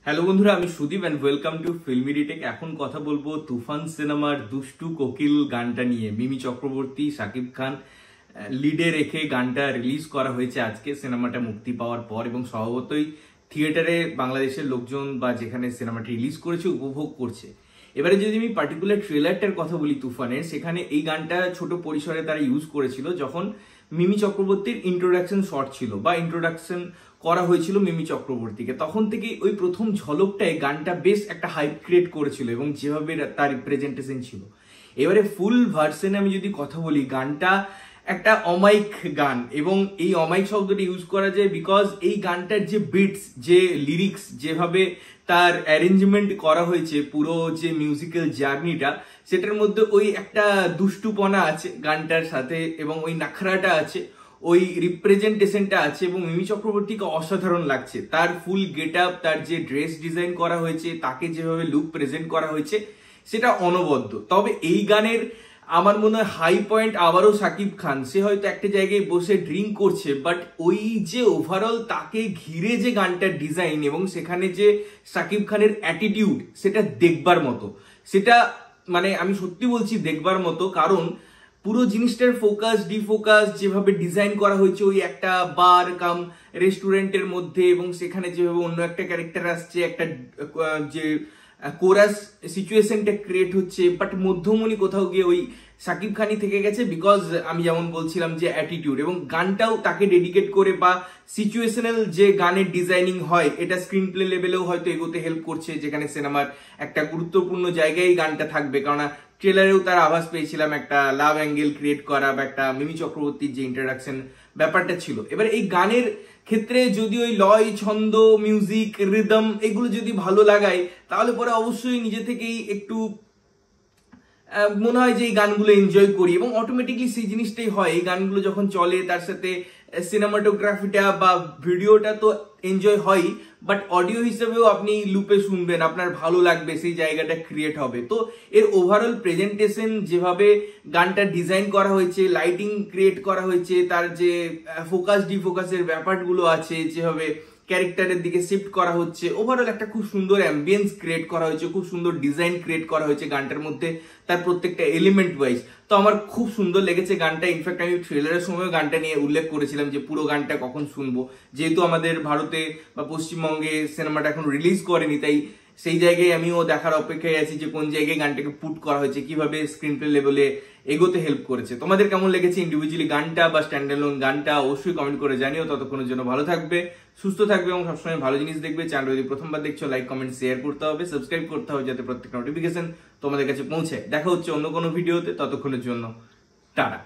Hello বন্ধুরা, আমি Sudeep and welcome to filmy retake. এখন কথা বলবো তুফান সিনেমার দুষ্টু কোকিল গানটা নিয়ে। মিমি চক্রবর্তী, শাকিব খান লিডে রেখে গানটা রিলিজ করা হয়েছে আজকে সিনেমাটা মুক্তি পাওয়ার পর, এবং স্বভাবতই থিয়েটারে বাংলাদেশের লোকজন বা যেখানে সিনেমাটি রিলিজ করেছে উপভোগ করছে। এবারে যদি আমি পার্টিকুলার ট্রেলারটার কথা বলি তুফানের, সেখানে এই গানটা ছোট পরিসরে তারা ইউজ করেছিল যখন মিমি চক্রবর্তীর ইন্ট্রোডাকশন শর্ট ছিল বা ইন্ট্রোডাকশন করা হয়েছিল মিমি চক্রবর্তীকে। তখন থেকে ওই প্রথম ঝলকটায় গানটা বেশ একটা হাইপ ক্রিয়েট করেছিল এবং যেভাবে তার রিপ্রেজেন্টেশন ছিল। এবারে ফুল ভার্সনে আমি যদি কথা বলি, গানটা একটা অমাইক গান, এবং এই অমাইক শব্দটা ইউজ করা যায় বিকজ এই গানটার যে বিটস, যে লিরিক্স, যেভাবে তার অ্যারেঞ্জমেন্ট করা হয়েছে, পুরো যে মিউজিক্যাল জার্নিটা, সেটার মধ্যে ওই একটা দুষ্টুপনা আছে গানটার সাথে, এবং ওই নাখরাটা আছে, ওই রিপ্রেজেন্টেশনটা আছে, এবং মিমি চক্রবর্তীকে অসাধারণ লাগছে। তার ফুল গেট আপ, তার যে ড্রেস ডিজাইন করা হয়েছে, তাকে যেভাবে লুক প্রেজেন্ট করা হয়েছে, সেটা অনবদ্য। তবে এই গানের আমার মনে হয় হাই পয়েন্ট আবারও শাকিব খান। সে হয়তো একটা জায়গায় বসে ড্রিঙ্ক করছে, বাট ওই যে ওভারঅল তাকে ঘিরে যে গানটার ডিজাইন এবং সেখানে যে শাকিব খানের অ্যাটিটিউড, সেটা দেখবার মতো। সেটা মানে আমি সত্যি বলছি দেখবার মতো, কারণ পুরো জিনিসটার ফোকাস ডিফোকাস যেভাবে ডিজাইন করা হয়েছে ওই একটা বার কাম রেস্টুরেন্টের মধ্যে, এবং সেখানে যেভাবে অন্য একটা ক্যারেক্টার আসছে, একটা যে কোরাস সিচুয়েশনটা ক্রিয়েট হচ্ছে, বাট মধ্যমণি কোথাও গিয়ে ওই শাকিব খানই থেকে গেছে। বিকজ আমি যেমন বলছিলাম যে অ্যাটিটিউড, এবং গানটাও তাকে ডেডিকেট করে বা সিচুয়েশনাল যে গানের ডিজাইনিং হয়, এটা স্ক্রিন প্লে লেভেলেও হয়তো এগোতে হেল্প করছে, যেখানে সিনেমার একটা গুরুত্বপূর্ণ জায়গায় গানটা থাকবে। কারণ ট্রেলারেও তার আভাস পেয়েছিলাম একটা লাভ অ্যাঙ্গেল ক্রিয়েট করা বা একটা মিমি চক্রবর্তীর যে ইন্ট্রোডাকশন ব্যাপারটা ছিল। এবার এই গানের ক্ষেত্রে যদি ওই লয়, ছন্দ, মিউজিক, রিদম এগুলো যদি ভালো লাগায়, তাহলে পরে অবশ্যই নিজে থেকেই একটু মনে হয় যে এই গানগুলো এনজয় করি, এবং অটোমেটিকলি সেই জিনিসটাই হয়। এই গানগুলো যখন চলে, তার সাথে সিনেমাটোগ্রাফিটা বা ভিডিওটা তো এনজয় হয়, বাট অডিও হিসেবেও আপনি লুপে শুনবেন, আপনার ভালো লাগবে, সেই জায়গাটা ক্রিয়েট হবে। তো এর ওভারঅল প্রেজেন্টেশন, যেভাবে গানটা ডিজাইন করা হয়েছে, লাইটিং ক্রিয়েট করা হয়েছে, তার যে ফোকাস ডিফোকাসের ব্যাপারগুলো আছে, যেভাবে ক্যারেক্টারের দিকে শিফট করা হচ্ছে, ওভারঅল একটা খুব সুন্দর অ্যাম্বিয়েন্স ক্রিয়েট করা হয়েছে, খুব সুন্দর ডিজাইন ক্রিয়েট করা হয়েছে গানটার মধ্যে, তার প্রত্যেকটা এলিমেন্ট ওয়াইজ। তো আমার খুব সুন্দর লেগেছে গানটা। ইনফ্যাক্ট আমি ট্রেলারের সময় গানটা নিয়ে উল্লেখ করেছিলাম যে পুরো গানটা কখন শুনবো, যেহেতু আমাদের ভারতে বা পশ্চিমবঙ্গে সিনেমাটা এখন রিলিজ করেনি, তাই সেই জায়গায় আমিও দেখার অপেক্ষায় আছি যে কোন জায়গায় গানটাকে পুট করা হয়েছে, কিভাবে স্ক্রিন প্লে লেভেলে এগোতে হেল্প করেছে। তোমাদের কেমন লেগেছে ইন্ডিভিজুয়ালি গানটা বা স্ট্যান্ডালোন গানটা, অবশ্যই কমেন্ট করে জানিও। ততক্ষণের জন্য ভালো থাকবে, সুস্থ থাকবে, এবং সবসময় ভালো জিনিস দেখবে। চ্যানেল যদি প্রথমবার দেখছো, লাইক কমেন্ট শেয়ার করতে হবে, সাবস্ক্রাইব করতে হবে, যাতে প্রত্যেকটা নোটিফিকেশন তোমাদের কাছে পৌঁছে। দেখা হচ্ছে অন্য কোনো ভিডিওতে, ততক্ষণের জন্য টাটা।